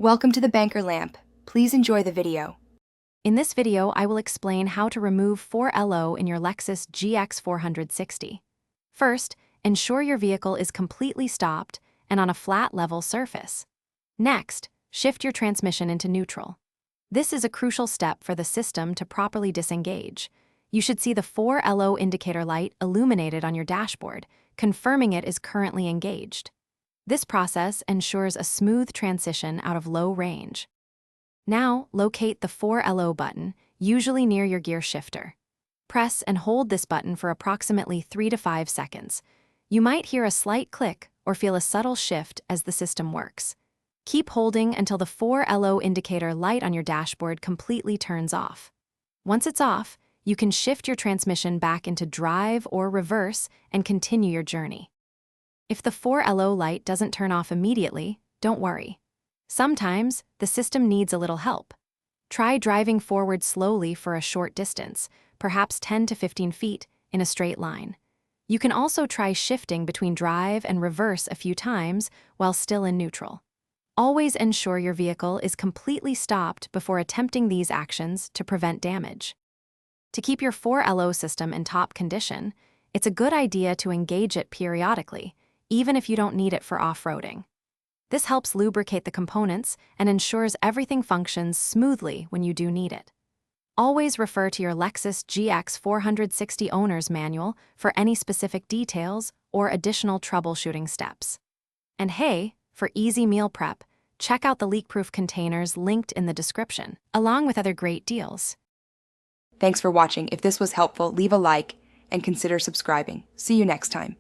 Welcome to the Banker Lamp. Please enjoy the video. In this video, I will explain how to remove 4LO in your Lexus GX 460. First, ensure your vehicle is completely stopped and on a flat, level surface. Next, shift your transmission into neutral. This is a crucial step for the system to properly disengage. You should see the 4LO indicator light illuminated on your dashboard, confirming it is currently engaged. This process ensures a smooth transition out of low range. Now, locate the 4LO button, usually near your gear shifter. Press and hold this button for approximately 3 to 5 seconds. You might hear a slight click or feel a subtle shift as the system works. Keep holding until the 4LO indicator light on your dashboard completely turns off. Once it's off, you can shift your transmission back into drive or reverse and continue your journey. If the 4LO light doesn't turn off immediately, don't worry. Sometimes, the system needs a little help. Try driving forward slowly for a short distance, perhaps 10 to 15 feet, in a straight line. You can also try shifting between drive and reverse a few times while still in neutral. Always ensure your vehicle is completely stopped before attempting these actions to prevent damage. To keep your 4LO system in top condition, it's a good idea to engage it periodically, even if you don't need it for off-roading. This helps lubricate the components and ensures everything functions smoothly when you do need it. Always refer to your Lexus GX 460 owner's manual for any specific details or additional troubleshooting steps. And hey, for easy meal prep, check out the leak-proof containers linked in the description, along with other great deals. Thanks for watching. If this was helpful, leave a like and consider subscribing. See you next time.